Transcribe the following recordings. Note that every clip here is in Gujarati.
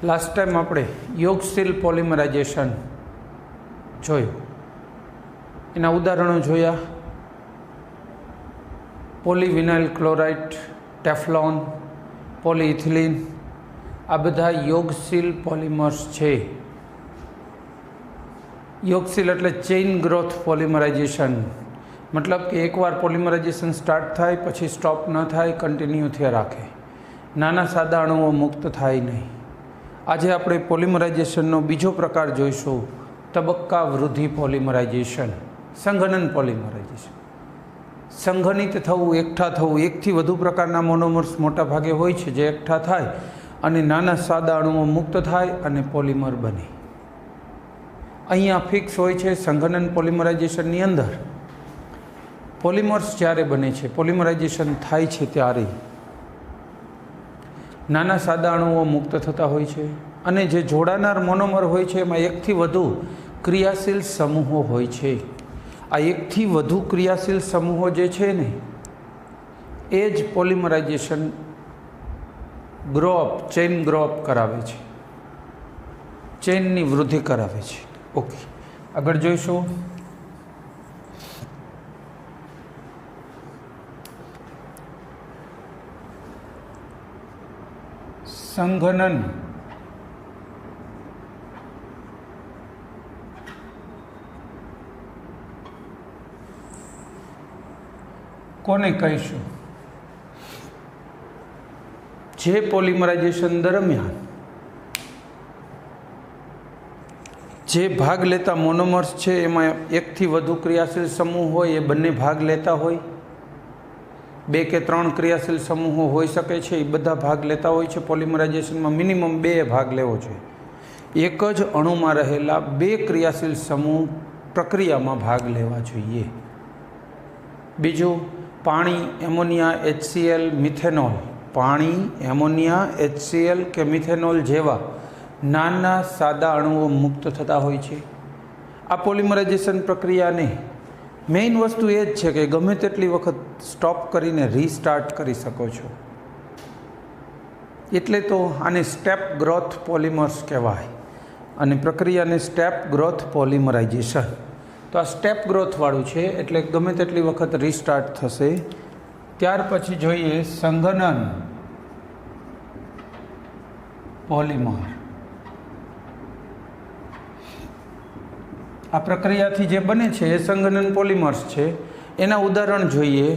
लास्ट टाइम આપણે યોગશીલ પોલિમરાઇઝેશન જોયું, એના ઉદાહરણો જોયા. પોલીવિનાઇલ ક્લોરાઇડ, ટેફલોન, પોલીઇથિલિન આ બધા યોગશીલ પોલિમર્સ છે. યોગશીલ એટલે ચેઇન ગ્રોથ પોલિમરાઇઝેશન, મતલબ કે એકવાર પોલિમરાઇઝેશન સ્ટાર્ટ થાય પછી સ્ટોપ ન થાય, કન્ટિન્યુ થયા રાખે, નાના સાદા અણુઓ મુક્ત થાય નહીં. આજે આપણે પોલિમરાઇઝેશનનો બીજો પ્રકાર જોઈશું, તબક્કા વૃદ્ધિ પોલિમરાઇઝેશન, સંઘનન પોલિમરાઇઝેશન. સંઘનિત થવું, એકઠા થવું, એકથી વધુ પ્રકારના મોનોમર્સ મોટા ભાગે હોય છે જે એકઠા થાય અને નાના સાદા અણુઓ મુક્ત થાય અને પોલિમર બને. અહીંયા ફિક્સ હોય છે સંઘનન પોલિમરાઇઝેશનની અંદર પોલિમર્સ જ્યારે બને છે, પોલિમરાઇઝેશન થાય છે ત્યારે નાના સાદા અણુઓ મુક્ત થતા હોય છે અને જે જોડાનાર મોનોમર હોય છે એમાં એકથી વધુ ક્રિયાશીલ સમૂહો હોય છે. આ એકથી વધુ ક્રિયાશીલ સમૂહો જે છે ને એ જ પોલિમરાઇઝેશન ગ્રોઅપ, ચેઇન ગ્રોઅપ કરાવે છે, ચેઇનની વૃદ્ધિ કરાવે છે. ઓકે, આગળ જોઈશું. સંઘનન કોને કહીશું? જે પોલિમરાઇઝેશન દરમિયાન જે ભાગ લેતા મોનોમર્સ છે એમાં એકથી વધુ ક્રિયાશીલ સમૂહ હોય, એ બંને ભાગ લેતા હોય. 2 કે 3 ક્રિયાશીલ સમૂહો હોઈ શકે છે, એ બધા ભાગ લેતા હોય છે. પોલિમરાઇઝેશનમાં મિનિમમ 2 ભાગ લેવો છે. એક જ અણુમાં રહેલા 2 ક્રિયાશીલ સમૂહ પ્રક્રિયામાં ભાગ લેવા જોઈએ. બીજું, પાણી, એમોનિયા, HCl, મિથેનોલ, પાણી, એમોનિયા, HCl કે મિથેનોલ જેવા નાના સાદા અણુઓ મુક્ત થતા હોય છે. આ પોલિમરાઇઝેશન પ્રક્રિયાને મેઇન વસ્તુ એ જ છે કે ગમે તેટલી વખત સ્ટોપ કરીને રીસ્ટાર્ટ કરી શકો છો. એટલે તો આને સ્ટેપ ગ્રોથ પોલિમર્સ કહેવાય અને પ્રક્રિયાને સ્ટેપ ગ્રોથ પોલિમરાઇઝેશન. તો આ સ્ટેપ ગ્રોથવાળું છે એટલે ગમે તેટલી વખત રીસ્ટાર્ટ થશે. ત્યાર પછી જોઈએ સંઘનન પોલિમર. આ પ્રક્રિયાથી જે બને છે એ સંઘનન પોલિમર્સ છે. એના ઉદાહરણ જોઈએ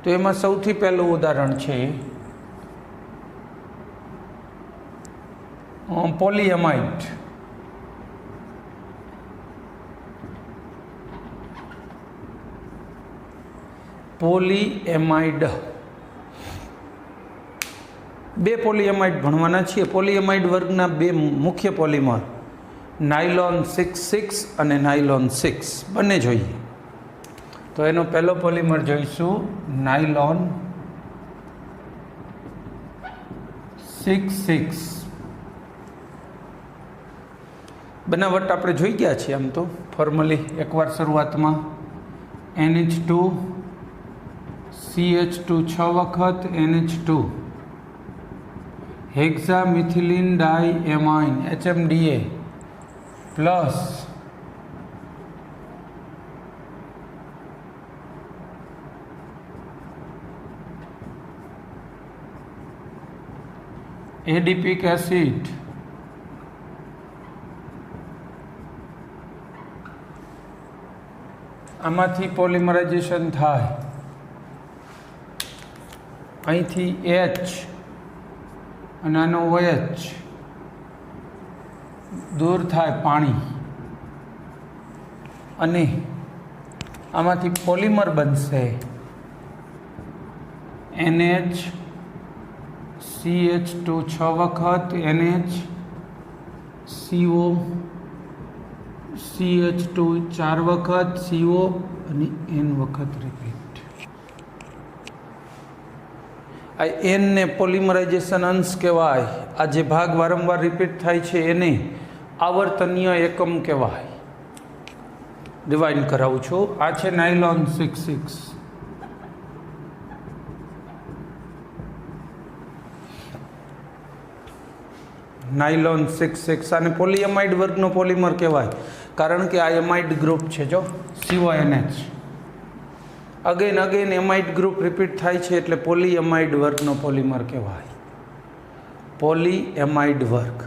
તો એમાં સૌથી પહેલું ઉદાહરણ છે પોલીએમાઇડ. પોલીએમાઇડ 2 પોલીએમાઇડ ભણવાના છીએ. પોલીએમાઇડ વર્ગના 2 મુખ્ય પોલિમર, નાયલોન 6,6 અને નાયલોન 6 બંને જોઈએ. તો એનો પહેલો પોલિમર જોઈશું, નાયલોન 6,6. બનાવટ આપણે જોઈ ગયા છીએ આમ તો ફોર્મલી એકવાર શરૂઆતમાં. NH2 CH2 6 વખત NH2, હેક્ઝામિથિલિન ડાયએમાઇન HMDA પ્લસ એડિપિક એસિડ, આમાંથી પોલિમરાઇઝેશન થાય. અહીંથી H અને આનો OH દૂર થાય પાણી અને આમાંથી પોલિમર બનશે NH CH2 6 વખત NH CO CH2 4 વખત CO અને N વખત રિપીટ. આ N ને પોલિમરાઇઝેશન અંશ કહેવાય. આ જે ભાગ વારંવાર રિપીટ થાય છે એને આવર્તનીય એકમ કહેવાય. રિવાઇન્ડ કરાવું છું. આ છે નાયલોન 6,6. નાયલોન 66 આને પોલીએમાઇડ વર્ગનો પોલિમર કહેવાય, કારણ કે આ એમાઇડ ગ્રુપ છે. જો CONH again amide group repeat થાય છે એટલે પોલીએમાઇડ વર્ગનો પોલિમર કહેવાય. પોલીએમાઇડ વર્ગ.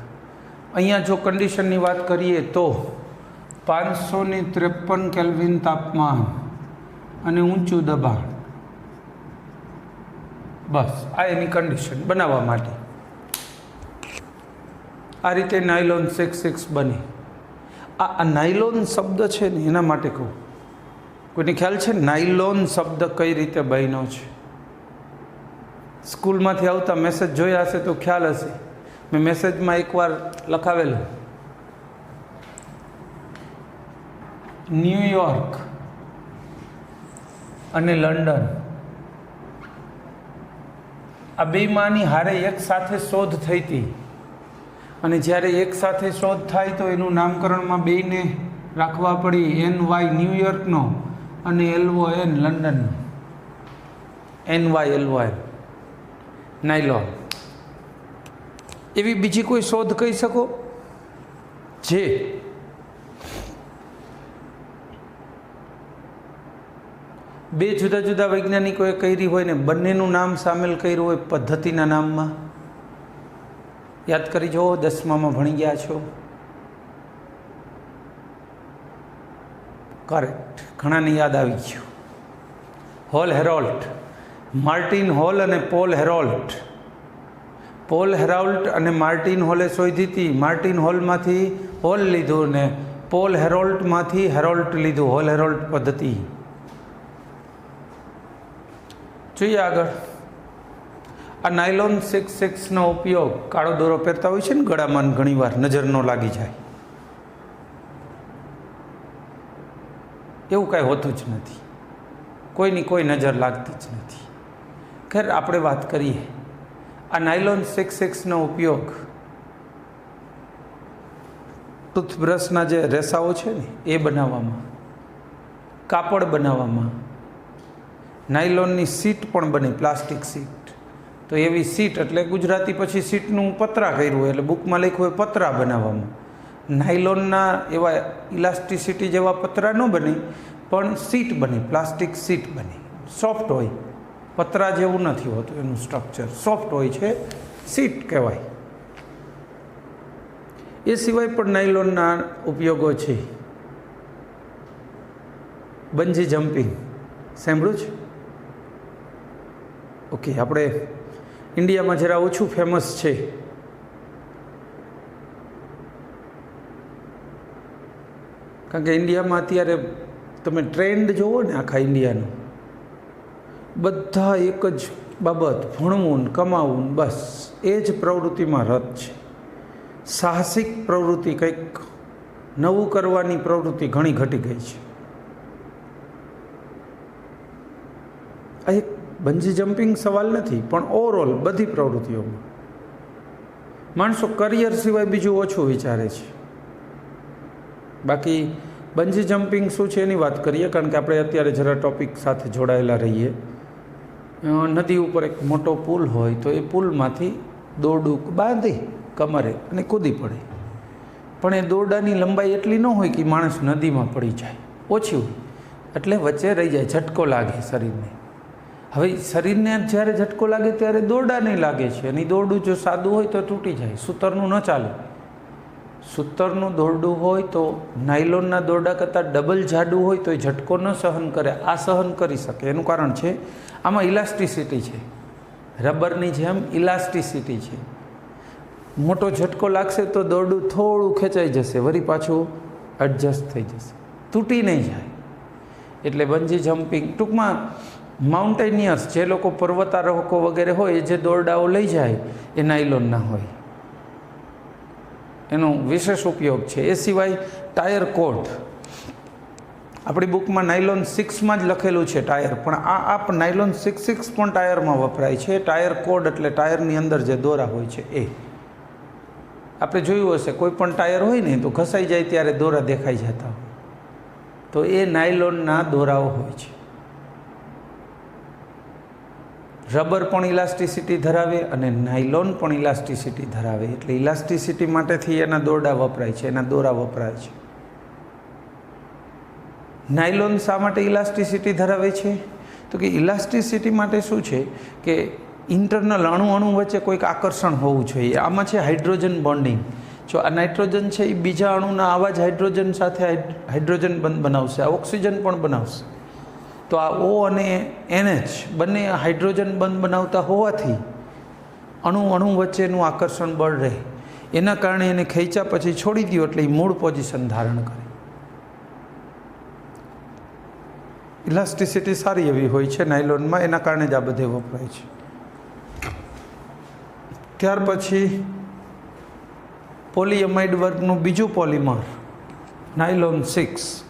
અહીંયા જો કન્ડિશનની વાત કરીએ તો 553 કેલ્વિન તાપમાન અને ઊંચું દબાણ, બસ આ એની કન્ડિશન બનાવવા માટે. આ રીતે નાયલોન 66 બને. આ નાયલોન શબ્દ છે ને એના માટે કહું, કોઈને ખ્યાલ છે નાયલોન શબ્દ કઈ રીતે બન્યો છે? સ્કૂલમાંથી આવતા મેસેજ જોયા હશે તો ખ્યાલ હશે. મેં મેસેજમાં એકવાર લખાવેલું, ન્યૂયોર્ક અને લંડન આ બેમાંની હારે એક સાથે શોધ થઈ હતી, અને જ્યારે એક સાથે શોધ થાય તો એનું નામકરણમાં બેયને રાખવા પડી, NY ન્યૂયોર્કનો અને LON લંડનનો. NY nylon. એવી બીજી કોઈ શોધ કહી શકો જે બે જુદા જુદા વૈજ્ઞાનિકોએ કરી હોય ને બંનેનું નામ સામેલ કર્યું હોય પદ્ધતિના નામમાં? યાદ કરી જુઓ, 10મામાં ભણી ગયા છો. કરેક્ટ, ઘણાને યાદ આવી ગયું. હોલ હેરોલ્ટ, માર્ટિન હોલ અને પોલ હેરોલ્ટ. પોલ હેરોલ્ટ અને માર્ટિન હોલે શોધી હતી. માર્ટિન હોલમાંથી હોલ લીધું ને પોલ હેરોલ્ટમાંથી હેરોલ્ટ લીધું, હોલ હેરોલ્ટ પદ્ધતિ. જોઈએ આગળ. આ નાયલોન 66નો ઉપયોગ, કાળો દોરો પહેરતા હોય છે ને ગળામાં, ઘણી વાર નજર ન લાગી જાય, એવું કાંઈ હોતું જ નથી. કોઈની કોઈ નજર લાગતી જ નથી. ખેર, આપણે વાત કરીએ આ નાયલોન 66નો ઉપયોગ ટૂથબ્રશના જે રેસાઓ છે ને એ બનાવવામાં, કાપડ બનાવવામાં, નાયલોનની સીટ પણ બને, પ્લાસ્ટિક સીટ. તો એવી સીટ એટલે ગુજરાતી પછી સીટનું પતરા કર્યું હોય એટલે બુકમાં લખ્યું હોય પતરા બનાવવામાં. નાયલોનના એવા ઇલાસ્ટિસિટી જેવા પતરા ન બને પણ સીટ બને, પ્લાસ્ટિક સીટ બને. સોફ્ટ હોય, પતરા જેવું નથી હોતું એનું સ્ટ્રક્ચર, સોફ્ટ હોય છે, સીટ કહેવાય. એ સિવાય પણ નાયલોનના ઉપયોગો છે. બંજી જમ્પિંગ સાંભળ્યું છે? ઓકે, આપણે ઇન્ડિયામાં જરા ઓછું ફેમસ છે. કારણ કે ઇન્ડિયામાં અત્યારે તમે ટ્રેન્ડ જુઓ ને આખા ઇન્ડિયાનું, બધા એક જ બાબત, ભણવું ને કમાવું, બસ એ જ પ્રવૃત્તિમાં રત છે. સાહસિક પ્રવૃત્તિ, કંઈક નવું કરવાની પ્રવૃત્તિ ઘણી ઘટી ગઈ છે. આ એક બંજી જમ્પિંગ સવાલ નથી, પણ ઓવરઓલ બધી પ્રવૃત્તિઓમાં માણસો કરિયર સિવાય બીજું ઓછું વિચારે છે. બાકી બંજી જમ્પિંગ શું છે એની વાત કરીએ, કારણ કે આપણે અત્યારે જરા ટોપિક સાથે જોડાયેલા રહીએ. નદી ઉપર એક મોટો પુલ હોય તો એ પુલમાંથી દોરડું બાંધી કમરે અને કૂદી પડે, પણ એ દોરડાની લંબાઈ એટલી ન હોય કે માણસ નદીમાં પડી જાય, ઓછી હોય, એટલે વચ્ચે રહી જાય, ઝટકો લાગે શરીરને. હવે શરીરને જ્યારે ઝટકો લાગે ત્યારે દોરડા નહીં લાગે છે, અને દોરડું જો સાદું હોય તો તૂટી જાય, સૂતરનું ન ચાલે. સૂતરનું દોરડું હોય તો નાયલોનના દોરડા કરતાં ડબલ જાડું હોય તો એ ઝટકો ન સહન કરે, આ સહન કરી શકે. એનું કારણ છે આમાં ઇલાસ્ટિસિટી છે, રબરની જેમ ઇલાસ્ટિસિટી છે. મોટો ઝટકો લાગશે તો દોરડું થોડું ખેંચાઈ જશે, વળી પાછું એડજસ્ટ થઈ જશે, તૂટી નહીં જાય. એટલે બંજી જમ્પિંગ, ટૂંકમાં માઉન્ટેનિયર્સ જે લોકો પર્વતારોહકો વગેરે હોય એ જે દોરડાઓ લઈ જાય એ નાયલોનના હોય, એનો વિશેષ ઉપયોગ છે. એ સિવાય ટાયર કોડ, આપણી બુકમાં નાયલોન 6માં જ લખેલું છે ટાયર, પણ આ નાયલોન 66 પણ ટાયરમાં વપરાય છે. ટાયર કોડ એટલે ટાયરની અંદર જે દોરા હોય છે એ. આપણે જોયું હશે કોઈ પણ ટાયર હોય ને તો ઘસાઈ જાય ત્યારે દોરા દેખાઈ જતા હોય, તો એ નાયલોનના દોરાઓ હોય છે. રબર પણ ઇલાસ્ટિસિટી ધરાવે અને નાયલોન પણ ઇલાસ્ટિસિટી ધરાવે. એટલે ઇલાસ્ટિસિટી માટેથી એના દોરડા વપરાય છે, એના દોરા વપરાય છે. નાયલોન શા માટે ઇલાસ્ટિસિટી ધરાવે છે? તો કે ઇલાસ્ટિસિટી માટે શું છે કે ઇન્ટરનલ અણુ વચ્ચે કોઈક આકર્ષણ હોવું જોઈએ. આમાં છે હાઇડ્રોજન બોન્ડિંગ. જો આ નાઇટ્રોજન છે એ બીજા અણુના આવા જ હાઇડ્રોજન સાથે હાઇડ્રોજન બનાવશે, આ ઓક્સિજન પણ બનાવશે. તો આ O અને NH બંને હાઇડ્રોજન બંધ બનાવતા હોવાથી અણુ વચ્ચેનું આકર્ષણ બળ રહે. એના કારણે એને ખેંચ્યા પછી છોડી દો એટલે એ મૂળ પોઝિશન ધારણ કરે. ઇલાસ્ટિસિટી સારી એવી હોય છે નાયલોનમાં, એના કારણે જ આ બધે વપરાય છે. ત્યાર પછી પોલીઅમાઇડ વર્ગનું બીજું પોલિમર નાયલોન 6.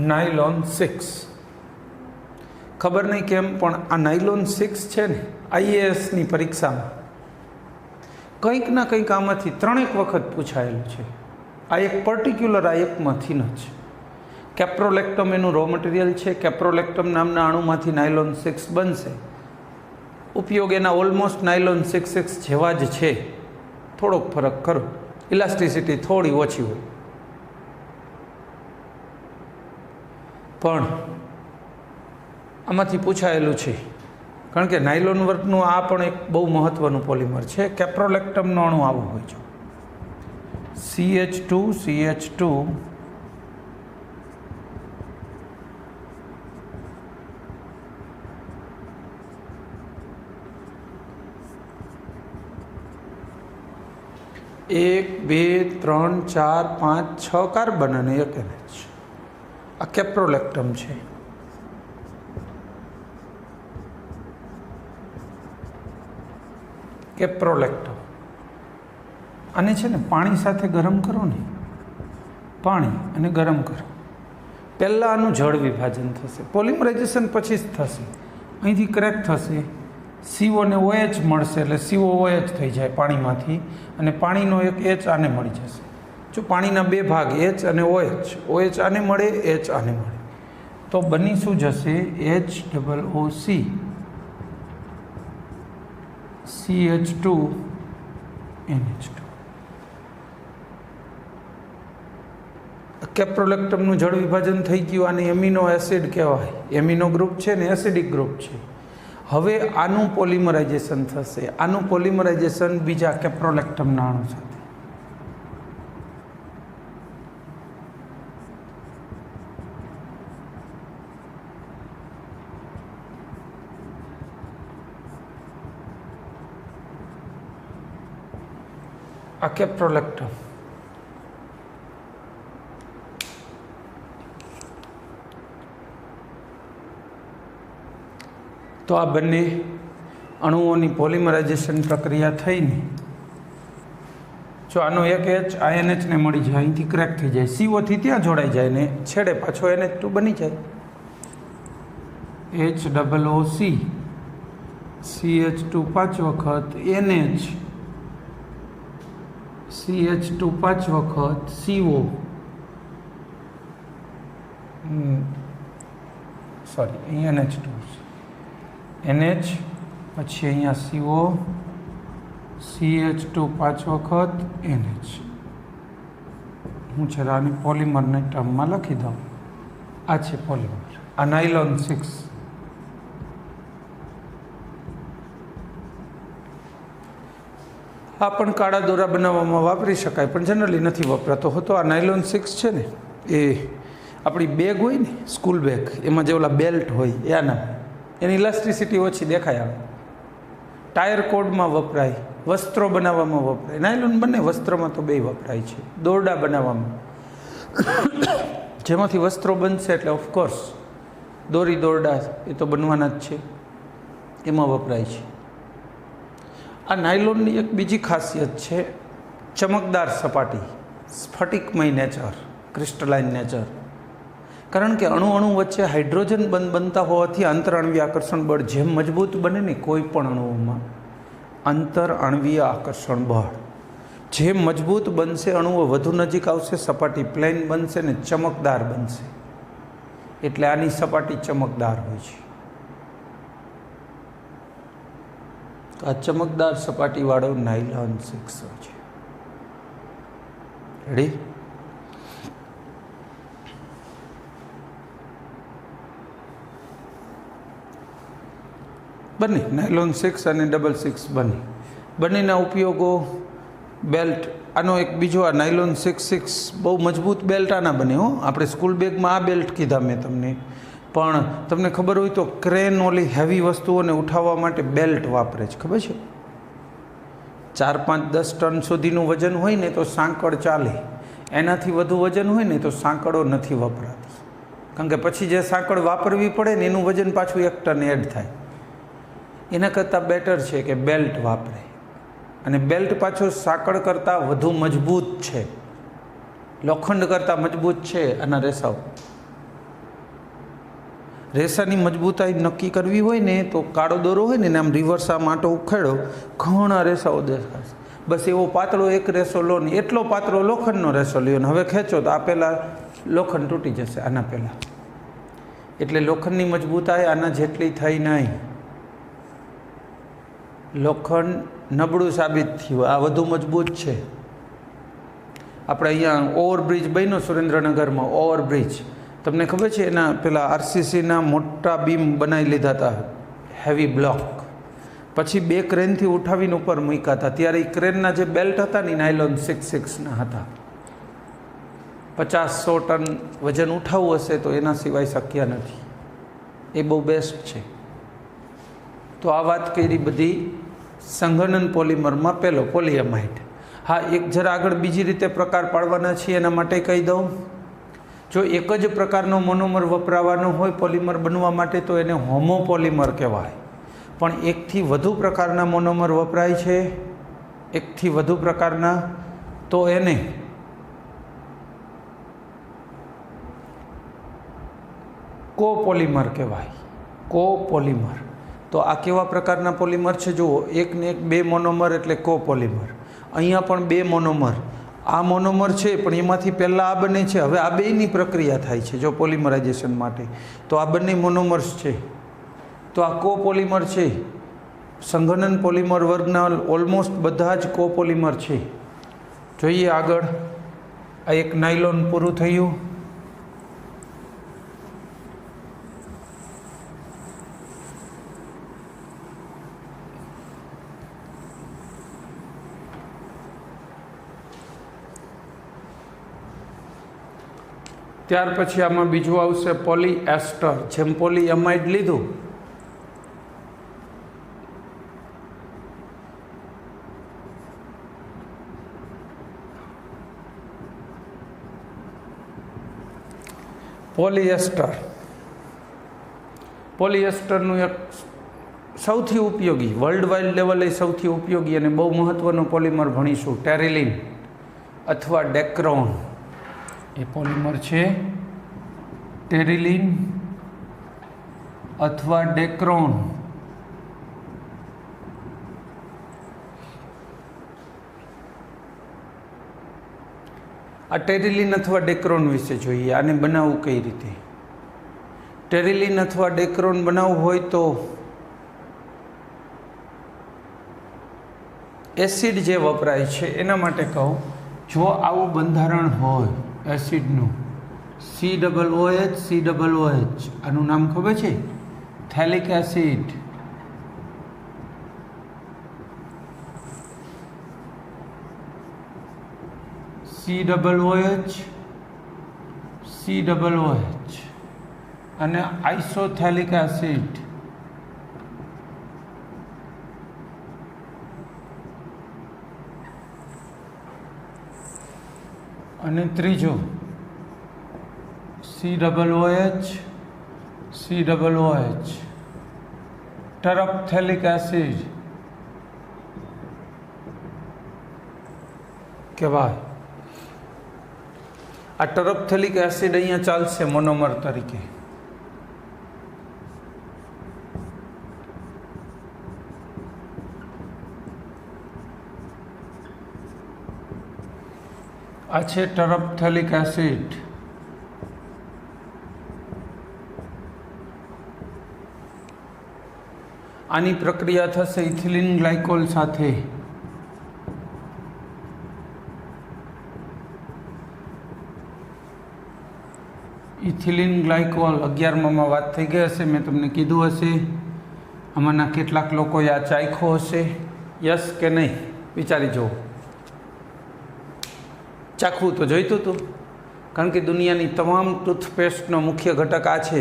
નાયલોન 6 ખબર નહીં કેમ પણ આ નાયલોન 6 છે ને IASની પરીક્ષામાં કંઈક ના કંઈક આમાંથી 3 વખત પૂછાયેલું છે. આ એક પર્ટિક્યુલર આ એકમાંથી જ. કેપ્રોલેક્ટમ એનું રો મટીરિયલ છે. કેપ્રોલેક્ટમ નામના અણુમાંથી નાયલોન 6 બનશે. ઉપયોગ એના ઓલમોસ્ટ નાયલોન 6 જેવા જ છે, થોડોક ફરક ખરો, ઇલાસ્ટિસિટી થોડી ઓછી હોય. પણ આમાંથી પૂછાયેલું છે કારણ કે નાયલોન વર્ગનું આ પણ એક બહુ મહત્ત્વનું પોલિમર છે. કેપ્રોલેક્ટમનો અણુ આવો હોય છે, CH2 એક, 2, 3, 4, 5, 6 કાર્બન અને 1 NH. આ કેપ્રોલેક્ટમ છે. કેપ્રોલેક્ટમ આને છે ને પાણી સાથે ગરમ કરો ને, પાણી અને ગરમ કરો, પહેલાં આનું જળ વિભાજન થશે, પોલિમરાઇઝેશન પછી જ થશે. અહીંથી ક્રેક થશે, CO ને OH મળશે એટલે COOH થઈ જાય પાણીમાંથી, અને પાણીનો એક H આને મળી જશે. જો પાણીના 2 ભાગ H અને OH આને મળે, H આને મળે, તો બની શું જશે? HOOC CH2 NH2. કેપ્રોલેક્ટમનું જળ વિભાજન થઈ ગયું. આને એમિનો એસિડ કહેવાય. એમિનો ગ્રુપ છે ને એસિડિક ગ્રુપ છે. હવે આનું પોલિમરાઇઝેશન થશે. આનું પોલિમરાઇઝેશન બીજા કેપ્રોલેક્ટમના અણુ સાથે. આ કેપ્રોલેક્ટમ તો આ બંને અણુઓની પોલિમરાઇઝેશન પ્રક્રિયા થઈને જો આનો એક H આ NH ને મળી જાય, અહીંથી ક્રેક થઈ જાય, CO થી ત્યાં જોડાઈ જાય ને છેડે પાછો NH2 બની જાય. HOOC CH2 5 વખત NH CH2 5 વખત CO સોરી અહીંયા NH2 NH પછી અહીંયા CO CH2 5 વખત NH. હું છે આની પોલિમરની ટર્મમાં લખી દઉં. આ છે પોલિમર, આ નાયલોન 6. આ પણ કાળા દોરા બનાવવામાં વાપરી શકાય પણ જનરલી નથી વપરાતો હોતો. આ નાયલોન 6 છે ને એ આપણી બેગ હોય ને, સ્કૂલ બેગ, એમાં જે ઓલા બેલ્ટ હોય એના, એની ઇલાસ્ટિસિટી ઓછી દેખાય આવે. ટાયર કોડમાં વપરાય, વસ્ત્રો બનાવવામાં વપરાય. નાયલોન બંને વસ્ત્રમાં તો બે વપરાય છે. દોરડા બનાવવામાં જેમાંથી વસ્ત્રો બનશે એટલે ઓફકોર્સ દોરી દોરડા એ તો બનવાના જ છે, એમાં વપરાય છે. આ નાયલોનની એક બીજી ખાસિયત છે, ચમકદાર સપાટી, સ્ફટિકમય નેચર, ક્રિસ્ટલાઇન નેચર. કારણ કે અણુ વચ્ચે હાઇડ્રોજન બંધ બનતા હોવાથી આંતરઆણવીય આકર્ષણ બળ જેમ મજબૂત બને ને કોઈ પણ અણુઓમાં આંતરઆણવીય આકર્ષણ બળ જે મજબૂત બનશે અણુઓ વધુ નજીક આવશે, સપાટી પ્લેન બનશે ને ચમકદાર બનશે, એટલે આની સપાટી ચમકદાર હોય છે. તો આ ચમકદાર સપાટીવાળો નાયલોન 6 હોય છે. રેડી? બને નાયલોન 6 અને 6 બંનેના ઉપયોગો. બેલ્ટ આનો એક બીજો, આ નાયલોન 6 બહુ મજબૂત બેલ્ટ આના બને હો. આપણે સ્કૂલ બેગમાં આ બેલ્ટ કીધા મેં તમને, પણ તમને ખબર હોય તો ક્રેન ઓલી હેવી વસ્તુઓને ઉઠાવવા માટે બેલ્ટ વાપરે છે, ખબર છે? 4, 5, 10 ટન સુધીનું વજન હોય ને તો સાંકળ ચાલે, એનાથી વધુ વજન હોય ને તો સાંકળો નથી વપરાતી, કારણ કે પછી જે સાંકળ વાપરવી પડે ને એનું વજન પાછું 1 ટન એડ થાય. એના કરતાં બેટર છે કે બેલ્ટ વાપરે, અને બેલ્ટ પાછો સાંકળ કરતાં વધુ મજબૂત છે, લોખંડ કરતાં મજબૂત છે. આના રેસાઓ, રેસાની મજબૂતાઈ નક્કી કરવી હોય ને તો કાળો દોરો હોય ને આમ રિવર્સ આમ આંટો ઉખેડો, ઘણા રેસાઓ દેખાશે. બસ એવો પાતળો એક રેસો લો ને, એટલો પાતળો લોખંડનો રેસો લ્યો ને હવે ખેંચો તો આ પહેલાં લોખંડ તૂટી જશે આના પહેલાં. એટલે લોખંડની મજબૂતાઈ આના જેટલી થઈ નહીં. લોખંડ નબળું સાબિત થયું, આ વધુ મજબૂત છે. આપણે અહીંયા ઓવરબ્રિજ બન્યો સુરેન્દ્રનગરમાં, ઓવરબ્રિજ તમને ખબર છે? એના પેલા આરસીસીના મોટા બીમ બનાવી લીધા હતા, હેવી બ્લોક, પછી 2 ક્રેનથી ઉઠાવીને ઉપર મૂક્યા હતા. ત્યારે એ ક્રેનના જે બેલ્ટ હતા ને નાયલોન 6 હતા. 50-100 ટન વજન ઉઠાવવું હશે તો એના સિવાય શક્ય નથી. એ બહુ બેસ્ટ છે. તો આ વાત કરી બધી સંઘનન પોલિમરમાં. પહેલો પોલિએમાઇડ. હા, એક જરા આગળ બીજી રીતે પ્રકાર પાડવાના છીએ, એના માટે કહી દઉં. જો એક જ પ્રકારનો મોનોમર વપરાવાનો હોય પોલિમર બનવા માટે તો એને હોમોપોલિમર કહેવાય. પણ એકથી વધુ પ્રકારના મોનોમર વપરાય છે, એકથી વધુ પ્રકારના, તો એને કોપોલિમર કહેવાય. કોપોલિમર. તો આ કેવા પ્રકારના પોલિમર છે જુઓ, 1 ને 1 2 મોનોમર એટલે કોપોલિમર. અહીંયા પણ 2 મોનોમર, આ મોનોમર છે પણ એમાંથી પહેલાં આ બને છે. હવે આ બેયની પ્રક્રિયા થાય છે જો પોલિમરાઇઝેશન માટે, તો આ બંને મોનોમર્સ છે, તો આ કોપોલિમર છે. સંઘનન પોલિમર વર્ગના ઓલમોસ્ટ બધા જ કોપોલિમર છે. જોઈએ આગળ. આ એક નાયલોન પૂરું થયું. ત્યાર પછી આમાં બીજું આવશે પોલિએસ્ટર. જેમ પોલિએમાઇડ લીધું, પોલિએસ્ટર. પોલિએસ્ટરનું એક સૌથી ઉપયોગી, વર્લ્ડ વાઇડ લેવલે સૌથી ઉપયોગી અને બહુ મહત્ત્વનો પોલિમર ભણીશું, ટેરિલિન અથવા ડેક્રોન. એ પોલિમર છે ટેરિલિન અથવા ડેક્રોન. આ ટેરિલિન અથવા ડેક્રોન વિશે જોઈએ. આને બનાવવું કઈ રીતે? ટેરિલિન અથવા ડેક્રોન બનાવવું હોય તો એસિડ જે વપરાય છે એના માટે કહું, જો આવું બંધારણ હોય એસિડનું, COOH COOH, આનું નામ ખબર છે? થેલિક એસિડ. COOH COOH અને આઇસોથેલિક એસિડ. અને ત્રીજો COOH COOH, ટરપથેલિક એસિડ કહેવાય. આ ટરપથેલિક એસિડ અહીંયા ચાલશે મોનોમર તરીકે. આ છે ટરફથેલિક એસિડ. આની પ્રક્રિયા થશે ઇથિલિન ગ્લાયકોલ સાથે. ઇથિલિન ગ્લાયકોલ 11માં વાત થઈ ગઈ હશે, મેં તમને કીધું હશે. આમાંના કેટલાક લોકોએ આ ચાખ્યો હશે? યસ કે નહીં? વિચારી જુઓ. ચાખવું તો જોઈતું હતું, કારણ કે દુનિયાની તમામ ટૂથપેસ્ટનો મુખ્ય ઘટક આ છે.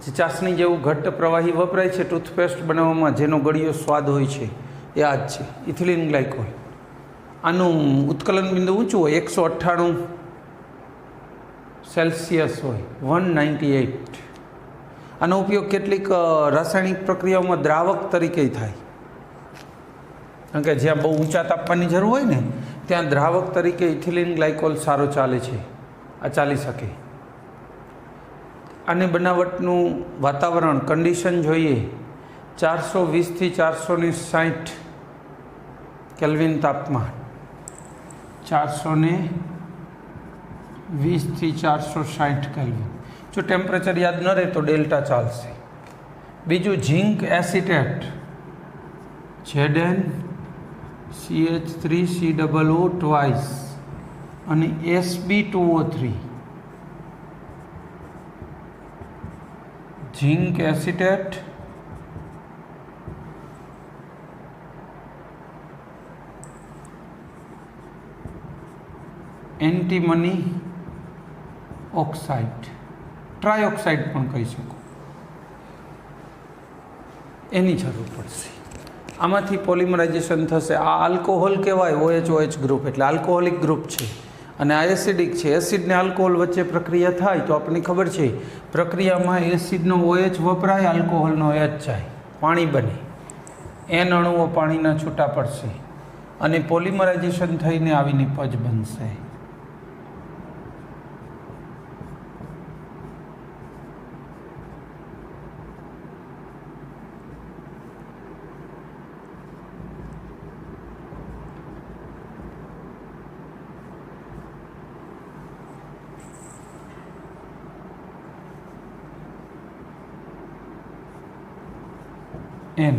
જે ચાસણી જેવું ઘટ્ટ પ્રવાહી વપરાય છે ટૂથપેસ્ટ બનાવવામાં, જેનો ગળિયો સ્વાદ હોય છે, એ આ જ છે, ઇથિલિન ગ્લાયકોલ. આનું ઉત્કલન બિંદુ ઊંચું હોય, 198 સેલ્સિયસ હોય, 198. આનો ઉપયોગ કેટલીક રાસાયણિક પ્રક્રિયાઓમાં દ્રાવક તરીકે થાય, કારણ કે જ્યાં બહુ ઊંચા તાપમાનની જરૂર હોય ને, ત્યાં દ્રાવક તરીકે ઇથિલિન ગ્લાયકોલ સારો ચાલે છે. આ ચાલી શકે. આને બનાવટનું વાતાવરણ કન્ડિશન જોઈએ 420 થી 460 કેલ્વિન તાપમાન. 420 થી 460 કેલ્વિન. જો ટેમ્પરેચર યાદ ન રહે તો ડેલ્ટા ચાલશે. બીજું ઝિંક એસિટેટ, ZnCH3COO ટ્વાઇસ અને Sb2O3. Zinc acetate, antimony oxide, trioxide પણ કહી શકો, એની જરૂર પડશે. આમાંથી પોલિમરાઇઝેશન થશે. આ આલ્કોહોલ કહેવાય, OH ગ્રુપ, એટલે આલ્કોહોલિક ગ્રુપ છે. અને આ એસિડિક છે. એસિડ ને આલ્કોહોલ વચ્ચે પ્રક્રિયા થાય તો આપણને ખબર છે, પ્રક્રિયામાં એસિડનો OH વપરાય, આલ્કોહોલનો H જાય, પાણી બને. N અણુઓ પાણીના છૂટા પડશે અને પોલિમરાઇઝેશન થઈને આવી નિપજ બનશે. N.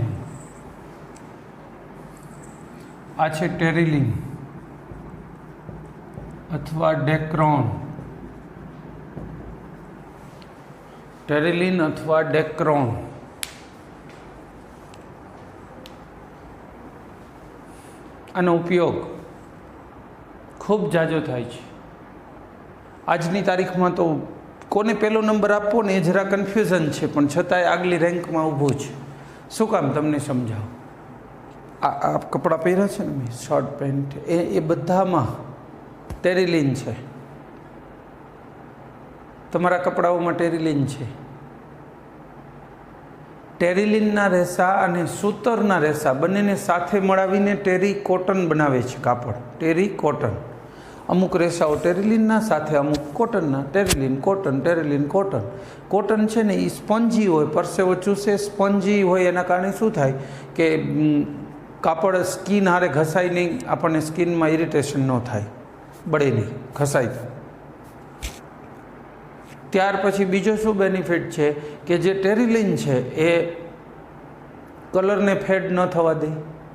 આ છે ટેરિલિન અથવા ડેક્રોન. ટેરિલિન અથવા ડેક્રોન. આનો ઉપયોગ ખૂબ જાજો થાય છે. આજની તારીખમાં તો કોને પહેલો નંબર આપવો ને એ જરા કન્ફ્યુઝન છે, પણ છતાંય આગલી રેન્કમાં ઊભું છે. શું કામ તમને સમજાવું. આ કપડાં પહેર્યા છે ને મેં, શર્ટ પેન્ટ, એ બધામાં ટેરિલિન છે. તમારા કપડાઓમાં ટેરિલિન છે. ટેરિલિનના રેસા અને સૂતરના રેસા બંનેને સાથે મળાવીને ટેરી કોટન બનાવે છે કાપડ. Terry cotton. અમુક રેસાઓ ટેરિલિનના સાથે અમુક કોટનના. ટેરિલિન કોટન, ટેરિલિન કોટન. કોટન છે ને એ સ્પંજી હોય, પરસેવો ચૂસે, સ્પંજી હોય. એના કારણે શું થાય કે કાપડ સ્કિન હારે ઘસાય નહીં, આપણને સ્કિનમાં ઇરિટેશન ન થાય, બળે નહીં, ઘસાય. ત્યાર પછી બીજો શું બેનિફિટ છે કે જે ટેરિલિન છે એ કલરને ફેડ ન થવા દે,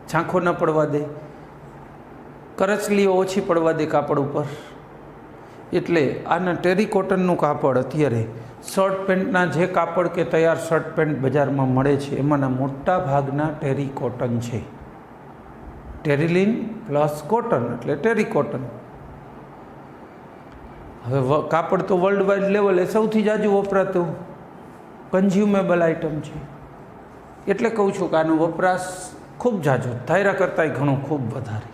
ઝાંખો ન પડવા દે, કરચલીઓ ઓછી પડવા દે કાપડ ઉપર. એટલે આના ટેરી કોટનનું કાપડ અત્યારે શર્ટ પેન્ટના જે કાપડ કે તૈયાર શર્ટ પેન્ટ બજારમાં મળે છે એમાંના મોટા ભાગના ટેરી કોટન છે. ટેરિલિન પ્લસ કોટન એટલે ટેરી કોટન. હવે કાપડ તો વર્લ્ડ વાઇડ લેવલે સૌથી જાજુ વપરાતું કન્ઝ્યુમેબલ આઇટમ છે. એટલે કહું છું કે આનો વપરાશ ખૂબ જાજો, ધાર્યા કરતાંય ઘણો ખૂબ વધારે.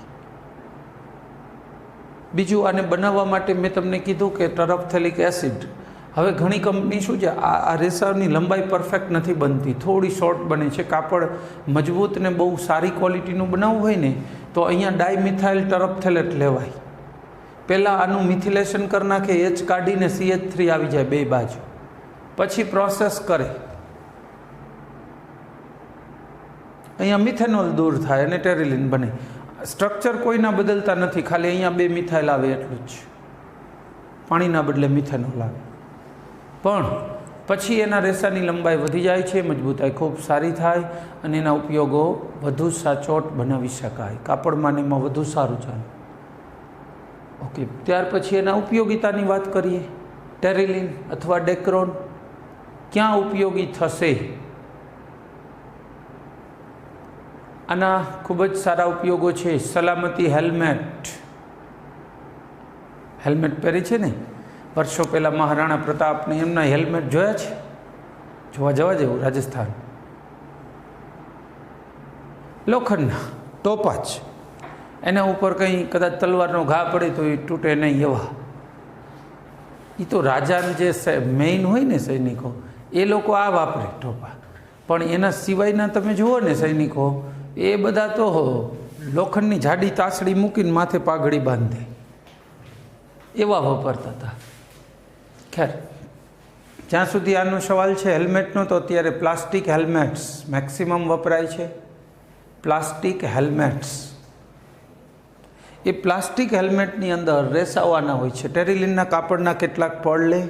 બીજું આને બનાવવા માટે મેં તમને કીધું કે ટરફથેલિક એસિડ. હવે ઘણી કંપની શું છે, આ રેસાની લંબાઈ પરફેક્ટ નથી બનતી, થોડી શોર્ટ બને છે. કાપડ મજબૂત ને બહુ સારી ક્વોલિટીનું બનાવવું હોય ને તો અહીંયા ડાયમિથાઇલ ટરફથેલેટ લેવાય. પહેલાં આનું મિથિલેશન કરી નાખે, H કાઢીને CH3 આવી જાય બે બાજુ, પછી પ્રોસેસ કરે, અહીંયા મિથેનોલ દૂર થાય અને ટેરિલિન બને. સ્ટ્રક્ચર કોઈના બદલતા નથી, ખાલી અહીંયા બે મિથાઇલ આવે એટલું જ. પાણીના બદલે મિથેનોલ આવે, પણ પછી એના રેસાની લંબાઈ વધી જાય છે, મજબૂતાઈ ખૂબ સારી થાય અને એના ઉપયોગો વધુ સાચોટ બનાવી શકાય, કાપડમાં ને એમાં વધુ સારું ચાલે. ઓકે, ત્યાર પછી એના ઉપયોગિતાની વાત કરીએ. ટેરિલિન અથવા ડેક્રોન ક્યાં ઉપયોગી થશે? આના ખૂબ જ સારા ઉપયોગો છે. સલામતી હેલ્મેટ પહેરી છે ને વર્ષો પહેલાં મહારાણા પ્રતાપને, એમના હેલ્મેટ જોયા છે? જોવા જવા જેવું. રાજસ્થાન લોખંડના ટોપા જ, એના ઉપર કંઈ કદાચ તલવારનો ઘા પડે તો એ તૂટે નહીં એવા. એ તો રાજાને જે મેઇન હોય ને સૈનિકો, એ લોકો આ વાપરે ટોપા, પણ એના સિવાયના તમે જુઓ ને સૈનિકો, એ બધા તો લોખંડની જાડી તાસડી મૂકીને માથે પાઘડી બાંધે, એવા વાપરતા હતા. ખેર, જ્યાં સુધી આનો સવાલ છે હેલ્મેટનો, તો અત્યારે પ્લાસ્ટિક હેલ્મેટ્સ મેક્સિમમ વપરાય છે. પ્લાસ્ટિક હેલ્મેટ્સ, એ પ્લાસ્ટિક હેલ્મેટની અંદર રેસાવાના હોય છે. ટેરિલિનના કાપડના કેટલાક પડલે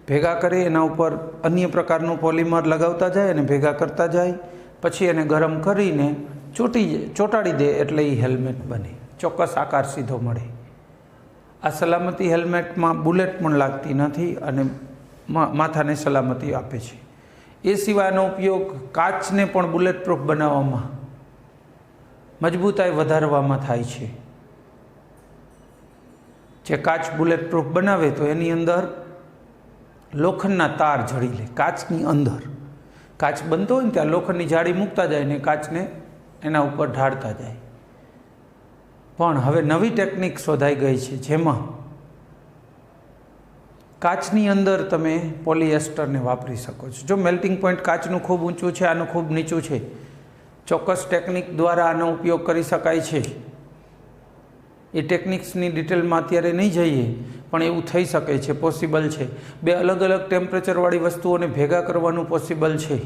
ભેગા કરી એના ઉપર અન્ય પ્રકારનું પોલિમર લગાવતા જાય અને ભેગા કરતા જાય, પછી એને ગરમ કરીને ચોંટાડી દે એટલે એ હેલ્મેટ બને, ચોક્કસ આકાર સીધો મળે. આ સલામતી હેલ્મેટમાં બુલેટ પણ લાગતી નથી અને માથાને સલામતી આપે છે. એ સિવાયનો ઉપયોગ કાચને પણ બુલેટ પ્રૂફ બનાવવામાં, મજબૂતાઈ વધારવામાં થાય છે. જે કાચ બુલેટ પ્રૂફ બનાવે તો એની અંદર લોખંડના તાર જડી લે. કાચની અંદર કાચ બનતો હોય ને ત્યાં લોખંડની જાળી મૂકતા જાય ને કાચને એના ઉપર ઢાળતા જાય. પણ હવે નવી ટેકનિક શોધાઈ ગઈ છે, જેમાં કાચની અંદર તમે પોલિએસ્ટરને વાપરી શકો છો. જો મેલ્ટિંગ પોઈન્ટ કાચનું ખૂબ ઊંચું છે, આનું ખૂબ નીચું છે, ચોક્કસ ટેકનિક દ્વારા આનો ઉપયોગ કરી શકાય છે. એ ટેકનિક્સની ડિટેલમાં અત્યારે નહીં જઈએ, પણ એવું થઈ શકે છે, પોસિબલ છે. બે અલગ અલગ ટેમ્પરેચરવાળી વસ્તુઓને ભેગા કરવાનું પોસિબલ છે.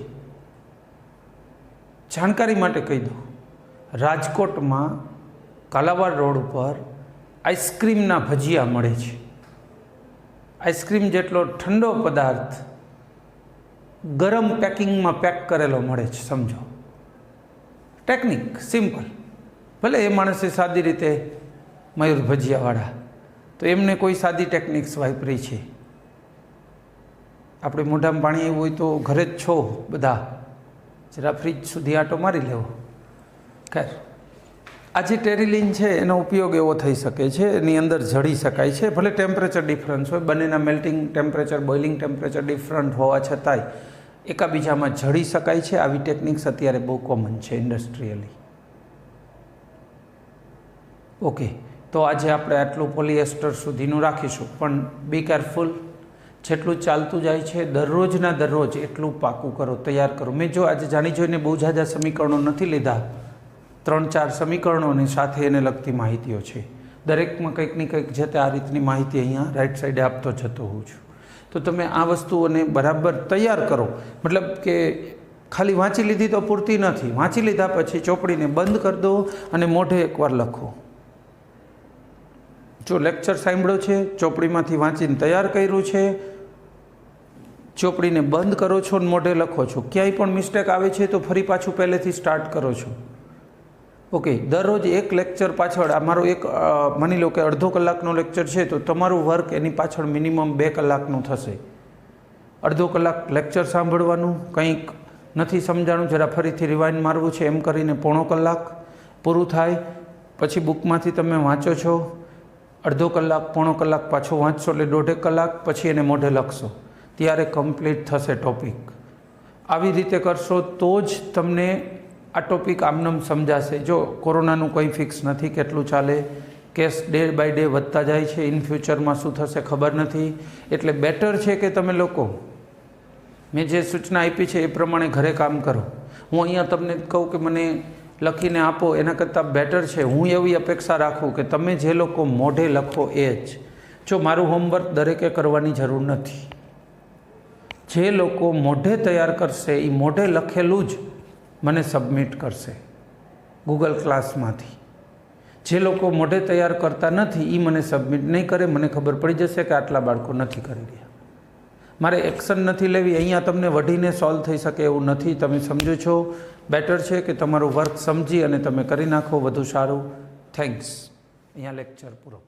જાણકારી માટે કહી દઉં, રાજકોટમાં કાલાવાડ રોડ ઉપર આઈસ્ક્રીમના ભજીયા મળે છે. આઈસ્ક્રીમ જેટલો ઠંડો પદાર્થ ગરમ પેકિંગમાં પેક કરેલો મળે છે. સમજો, ટેકનિક સિમ્પલ. ભલે એ માણસે સાદી રીતે મયુર ભજીયાવાળા, તો એમને કોઈ સાદી ટેકનિક્સ વાપરી છે. આપણે મોઢામાં પાણી એવું હોય તો ઘરે જ છો બધા, જરા ફ્રીજ સુધી આંટો મારી લેવો. ખેર, આ જે ટેરિલિન છે એનો ઉપયોગ એવો થઈ શકે છે, એની અંદર જડી શકાય છે. ભલે ટેમ્પરેચર ડિફરન્સ હોય, બંનેના melting temperature, boiling temperature different હોવા છતાંય એકાબીજામાં જડી શકાય છે. આવી ટેકનિક્સ અત્યારે બહુ કોમન છે ઇન્ડસ્ટ્રીયલી. ઓકે, તો આજે આપણે આટલું પોલિએસ્ટર સુધીનું રાખીશું, પણ બી કેરફુલ. જેટલું ચાલતું જાય છે દરરોજના દરરોજ એટલું પાકું કરો, તૈયાર કરો. મેં જો આજે જાણી જોઈને બહુ ઝાઝા સમીકરણો નથી લીધા, 3-4 સમીકરણોની સાથે એને લગતી માહિતીઓ છે. દરેકમાં કંઈકની કંઈક છે તે આ રીતની માહિતી અહીંયા રાઈટ સાઈડે આપતો જતો હોઉં છું. તો તમે આ વસ્તુઓને બરાબર તૈયાર કરો. મતલબ કે ખાલી વાંચી લીધી તો પૂરતી નથી. વાંચી લીધા પછી ચોપડીને બંધ કરી દો અને મોઢે એકવાર લખો. જો લેક્ચર સાંભળ્યો છે, ચોપડીમાંથી વાંચીને તૈયાર કર્યું છે, ચોપડીને બંધ કરો છો અને મોઢે લખો છો. ક્યાંય પણ મિસ્ટેક આવે છે તો ફરી પાછું પહેલેથી સ્ટાર્ટ કરો છો. ઓકે, દરરોજ એક લેક્ચર પાછળ, અમારો એક માની લો કે અડધો કલાકનો લેક્ચર છે, તો તમારું વર્ક એની પાછળ મિનિમમ 2 કલાકનું થશે. અડધો કલાક લેક્ચર સાંભળવાનું, કંઈક નથી સમજાણું જરા ફરીથી રિવાઇન્ડ મારવું છે, એમ કરીને 1/4 કલાક પૂરું થાય. પછી બુકમાંથી તમે વાંચો છો, અડધો કલાક 1/4 કલાક પાછો વાંચશો એટલે 1.5 કલાક, પછી એને મોઢે લખશો, ત્યારે કમ્પ્લીટ થશે ટોપિક. આવી રીતે કરશો તો જ તમને આ ટોપિક આમનામ સમજાશે. જો કોરોનાનું કંઈ ફિક્સ નથી, કેટલું ચાલે, કેસ ડે બાય ડે વધતા જાય છે, ઇન ફ્યુચરમાં શું થશે ખબર નથી. એટલે બેટર છે કે તમે લોકો મેં જે સૂચના આપી છે એ પ્રમાણે ઘરે કામ કરો. હું અહીંયા તમને કહું કે મને લખીને આપો, એના કરતાં બેટર છે હું એવી અપેક્ષા રાખું કે તમે જે લોકો મોઢે લખો એ જ. જો મારું હોમવર્ક દરેકે કરવાની જરૂર નથી. જે લોકો મોઢે તૈયાર કરશે એ મોઢે લખેલું જ મને સબમિટ કરશે ગૂગલ ક્લાસમાંથી. જે લોકો મોઢે તૈયાર કરતા નથી એ મને સબમિટ નહીં કરે, મને ખબર પડી જશે કે આટલા બાળકો નથી કરી રહ્યા. મારે એક્શન નથી લેવી. અહીંયા તમને વઢીને સોલ્વ થઈ શકે એવું નથી. તમે સમજો છો, બેટર છે કે તમારું વર્ક સમજી અને તમે કરી નાખો વધુ સારું. થેન્ક્સ. અહીંયા લેક્ચર પૂરો.